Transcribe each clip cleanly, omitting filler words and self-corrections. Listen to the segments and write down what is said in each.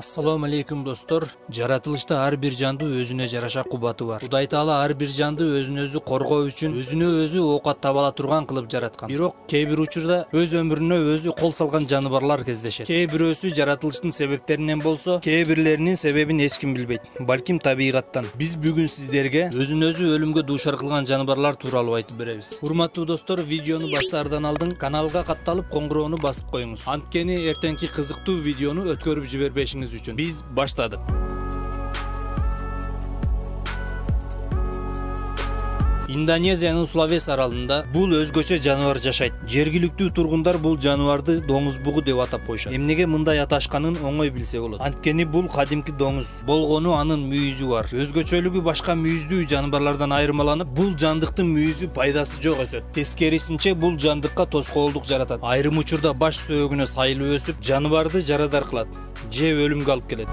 Assalamu alaikum dostlar. Жаратылышта ар бир жанды өзүнө жараша кубаты бар. Кудай Таала ар бир жанды өзүн-өзү коргоо үчүн өзүнө-өзү оокат таба ала турган кылып жараткан. Бирок кээ бир учурда өз өмүрүнө өзү кол салган жаныбарлар кездешет. Кээ бирөөсү жаратылыштын себептеринен болсо, кээ бирлеринин себебин эч ким билбейт. Балким табигаттан. Биз бүгүн сиздерге өзүн-өзү өлүмгө дуушар кылган жаныбарлар тууралуу айтып беребиз. Урматтуу достор, видеону баштаардан алдын каналга катталып коңгуроону басып коюңуз. Анткени эртеңки кызыктуу видеону өткөрүп жибербешиңиз үчүн. Биз баштадык. Индонезиянын Сулавес аралында бул өзгөчө жаныбар жашайт. Жергиликтүү тургундар бул жаныбарды доңуз бугу деп атап коюшат. Эмнеге мындай аташканын оңой билсе болот. Анткени бул кадимки доңуз болгону анын мүйүзү бар. Өзгөчөлүгү башка мүйүздүү жаныбарлардан айырмаланып, бул жандыктын мүйүзү пайдасы жок өсөт. Тескерисинче бул жандыкка тоскоолдук жаратат. Айрым учурда баш сөөгүнө сайылып өсүп, жаныбарды жарадар кылат же өлүмгө алып келет.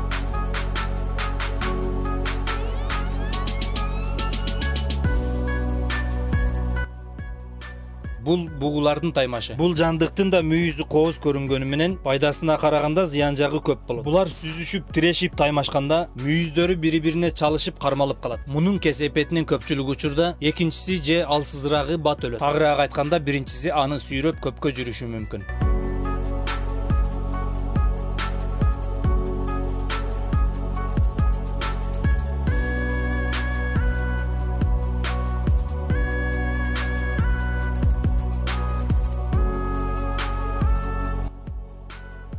Бул бугулардын таймашы. Бул жандыктын да мүйүзү кооз көрүнгөнү менен пайдасына караганда зыян жагы көп болот. Булар сүзүшүп, тирешип таймашканда мүйүздөрү бири-бирине чалышып кармалып калат. Мунун кесепетинен көпчүлүк учурда экинчиси же алсызырагы бат өлөт. Тагыраак айтканда биринчиси аны сүйрөп көпкө жүрүшү мүмкүн.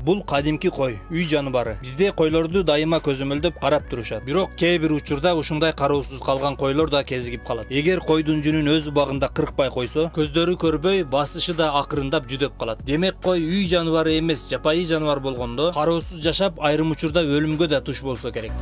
Бул кадимки кой, үй жаныбары. Бизде койлорду дайыма көзөмөлдөп карап турушат. Бирок кээ бир учурда ушундай кароосуз калган койлор да кезигип калат. Эгер койдун жүнүн өз убагында кыркпай койсо, көздөрү көрбөй, басышы да акырындап жүдөп калат. Демек кой үй жаныбары эмес, жапайы жаныбар болгондо, кароосуз жашап, айрым учурда өлүмгө да туш болсо керек.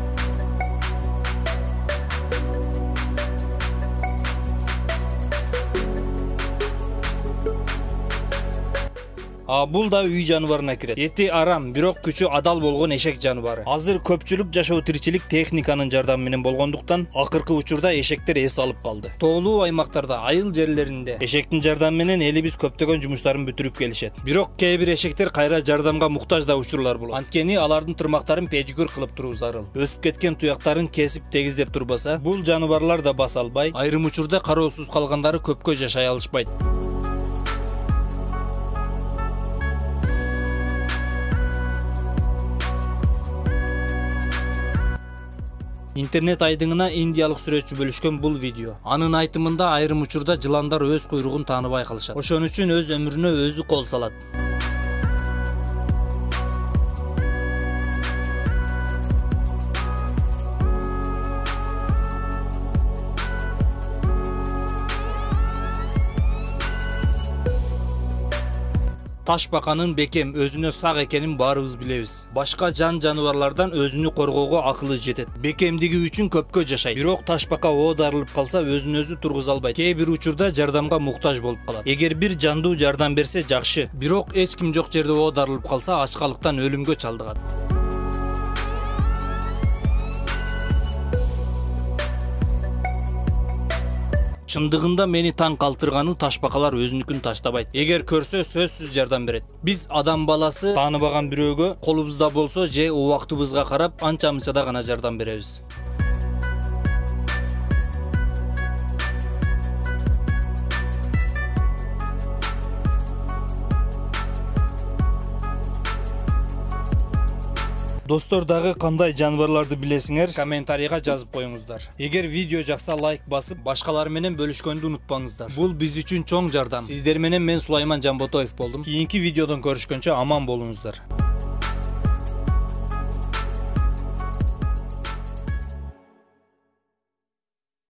Бул да үй жаныбарына кирет. Эти арам, бирок күчү адал болгон эшек жаныбары. Азыр көпчүлүк жашоо тиричилик техниканын жардамы менен болгондуктан, акыркы учурда эшектер эс алып калды. Тоолуу аймактарда, айыл жерлеринде эшектин жардамы менен элибиз көптөгөн жумуштарын бүтүрүп келишет. Бирок кээ бир эшектер кайра жардамга муктаж да учурлар болот. Анткени алардын тырмактарын педикюр кылып туруу зарыл. Өсүп кеткен туяктарын кесип тегиздеп турбаса, бул жаныбарлар да баса албай, айрым учурда кароосуз калгандары көпкө жашай алышпайт. Интернет айдыңына индиялык сүрөтчү бөлүшкөн бул видео. Анын айтымында айрым учурда жыландар өз куйругун тааныбай калышат. Ошон үчүн өз өмүрүнө өзү кол салат. Ташбаканын бекем, өзүнө сак экенин баарыбыз билебиз. Башка жаныбарлардан өзүнү коргоого акылы жетет. Бекемдиги үчүн көпкө жашайт. Бирок ташбака оо дарылып калса, өзүн өзү тургуза албайт. Кээ бир учурда жардамга муктаж болуп калат. Эгер бир жандуу жардам берсе жакшы. Бирок эч ким жок жерде оо дарылып калса, ачкалыктан өлүмгө чалдыгат. Чындыгында мени таң калтырганы ташбакалар өзүнүкүн таштабайт. Эгер көрсө сөзсүз жардам берет. Биз адам баласы тааныбаган бирөөгө колубузда болсо же убактыбызга карап анча мынчада гана жардам беребиз. Достор, дагы кандай жаныбарларды билесиңер, комментарийга жазып коюңуздар. Эгер видео жакса лайк басып, башкалар менен бөлүшкөндү унутпаңыздар. Бул биз үчүн чоң жардам. Сиздер менен мен Сулайман Жамботоев болдум. Кийинки видеодон көрүшкөнчө аман болуңуздар.